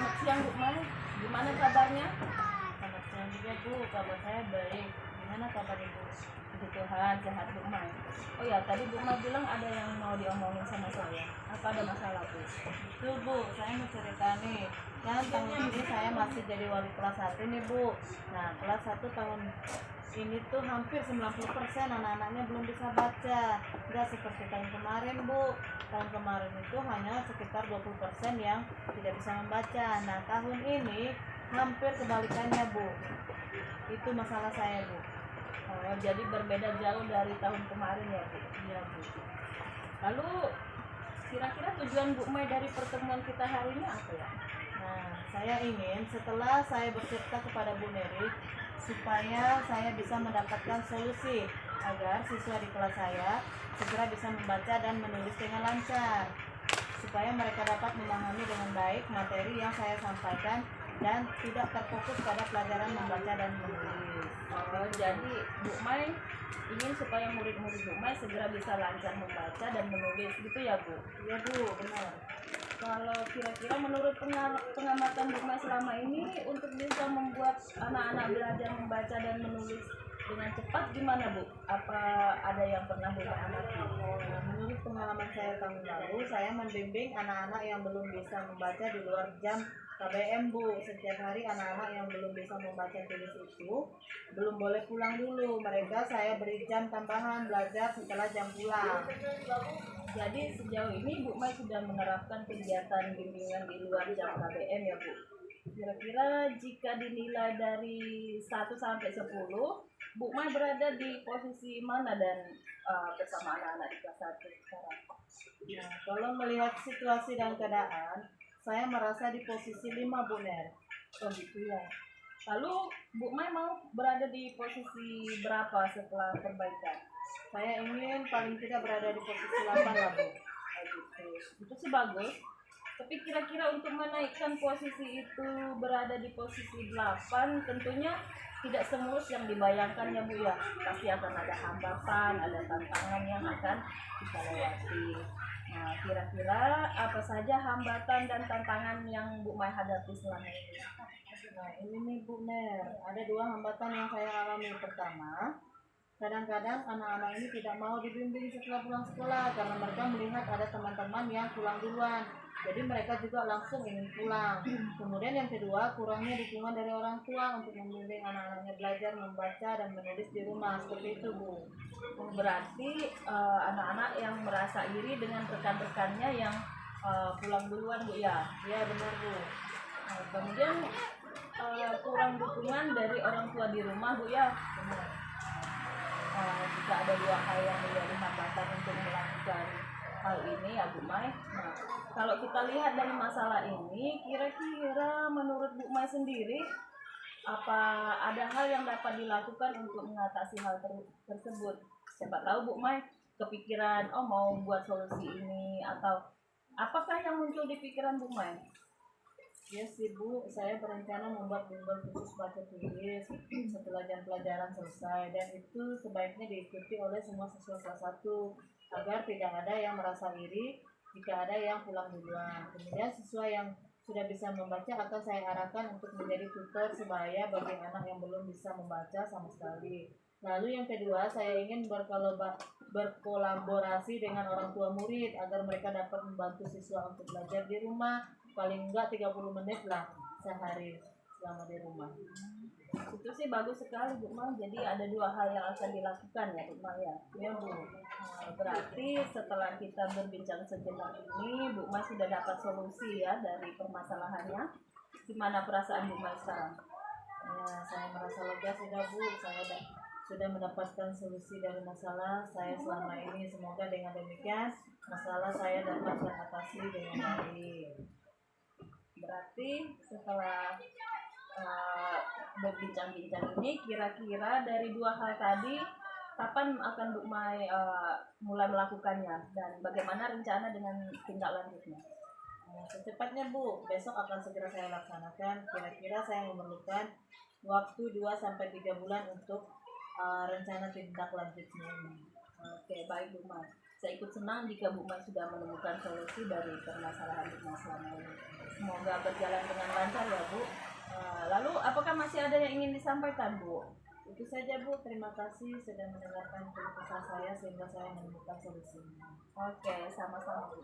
Selamat siang Bu Mai, gimana kabarnya? Selamat siang juga Bu, kabar saya baik. Gimana kabar Ibu? Puji Tuhan, sehat Bu Mai. Oh ya, tadi Bu Mai bilang ada yang mau diomongin sama saya. Apa ada masalah Bu? Itu Bu, saya mau cerita nih. Kan tahun ini saya masih jadi wali kelas 1 nih Bu. Nah, kelas 1 tahun ini tuh hampir 90% anak-anaknya belum bisa baca. Nggak seperti tahun kemarin Bu. Tahun kemarin itu hanya sekitar 20% yang tidak bisa membaca. Nah, tahun ini hampir kebalikannya Bu. Itu masalah saya Bu. Oh, jadi berbeda jauh dari tahun kemarin ya Bu. Iya Bu. Lalu kira-kira tujuan Bu Mai dari pertemuan kita hari ini apa ya? Nah, saya ingin setelah saya bercerita kepada Bu Neri supaya saya bisa mendapatkan solusi agar siswa di kelas saya segera bisa membaca dan menulis dengan lancar, supaya mereka dapat memahami dengan baik materi yang saya sampaikan dan tidak terfokus pada pelajaran membaca dan menulis. Oh, jadi Bu Mai ingin supaya murid-murid Bu Mai segera bisa lancar membaca dan menulis, gitu ya Bu? Iya Bu, benar. Kalau kira-kira menurut pengamatan Bu Mai selama ini untuk bisa membuat anak-anak belajar membaca dan menulis dengan cepat gimana Bu? Apa ada yang pernah Bu Mai amati? Menurut pengalaman saya tahun lalu, saya membimbing anak-anak yang belum bisa membaca di luar jam KBM Bu. Setiap hari anak-anak yang belum bisa membaca tulis itu belum boleh pulang dulu. Mereka saya beri jam tambahan belajar setelah jam pulang. Jadi sejauh ini Bu Mai sudah menerapkan kegiatan bimbingan di luar jam KBM ya Bu. Kira-kira jika dinilai dari 1 sampai 10, Bu Mai berada di posisi mana dan bersama anak-anak di kelas 1 sekarang? Nah, kalau melihat situasi dan keadaan, saya merasa di posisi 5 Bu Ner. Oh gitu ya. Lalu Bu Mai mau berada di posisi berapa setelah perbaikan? Saya ingin paling tidak berada di posisi 8 lah Bu. Gitu. Itu sih bagus. Tapi kira-kira untuk menaikkan posisi itu berada di posisi 8 tentunya tidak semulus yang dibayangkan ya Bu ya. Pasti akan ada hambatan, ada tantangan yang akan kita lewati. Nah, kira-kira apa saja hambatan dan tantangan yang Bu Mai hadapi selama ini? Nah, ini nih Bu Ner, ada 2 hambatan yang saya alami. Pertama, kadang-kadang anak-anak ini tidak mau dibimbing setelah pulang sekolah karena mereka melihat ada teman-teman yang pulang duluan. Jadi mereka juga langsung ingin pulang. Kemudian yang kedua, kurangnya dukungan dari orang tua untuk membimbing anak-anaknya belajar membaca dan menulis di rumah. Seperti itu Bu. Berarti anak-anak yang merasa iri dengan rekan-rekannya yang pulang duluan Bu ya? Iya benar Bu. Kemudian kurang dukungan dari orang tua di rumah Bu ya? Benar. Jika ada 2 hal yang menjadi hambatan untuk melakukan hal ini ya Bu Mai. Nah, kalau kita lihat dari masalah ini, kira-kira menurut Bu Mai sendiri, apa ada hal yang dapat dilakukan untuk mengatasi hal tersebut? Siapa tahu Bu Mai kepikiran, oh mau buat solusi ini, atau apakah yang muncul di pikiran Bu Mai? Ya sih Bu, saya berencana membuat bimbel khusus baca tulis setelah jam pelajaran selesai, dan itu sebaiknya diikuti oleh semua siswa kelas 1 agar tidak ada yang merasa iri jika ada yang pulang duluan. Kemudian siswa yang sudah bisa membaca akan saya arahkan untuk menjadi tutor sebaya bagi anak yang belum bisa membaca sama sekali. Lalu yang kedua, saya ingin berkolaborasi dengan orang tua murid agar mereka dapat membantu siswa untuk belajar di rumah paling enggak 30 menit lah sehari selama di rumah. Itu sih bagus sekali Bu Ma. Jadi ada 2 hal yang akan dilakukan ya Bu Ma ya. Ya Bu. Berarti setelah kita berbincang sejenak ini, Bu Ma sudah dapat solusi ya dari permasalahannya. Gimana perasaan Bu Ma sekarang? Ya, saya merasa lega sudah Bu. Saya sudah mendapatkan solusi dari masalah saya selama ini. Semoga dengan demikian masalah saya dapat teratasi dengan baik. Berarti setelah berbincang-bincang ini, kira-kira dari 2 hal tadi, kapan akan Bu Mai mulai melakukannya dan bagaimana rencana dengan tindak lanjutnya? Secepatnya Bu, besok akan segera saya laksanakan. Kira-kira saya memerlukan waktu 2-3 bulan untuk rencana tindak lanjutnya. Oke, baik Bu Mai. Saya ikut senang jika Bu Mai sudah menemukan solusi dari permasalahan Bu Mai selama ini. Semoga berjalan dengan lancar ya Bu. Lalu apakah masih ada yang ingin disampaikan Bu? Itu saja Bu, terima kasih sudah mendengarkan keluh kesah saya sehingga saya menemukan solusinya. Oke, sama-sama Bu.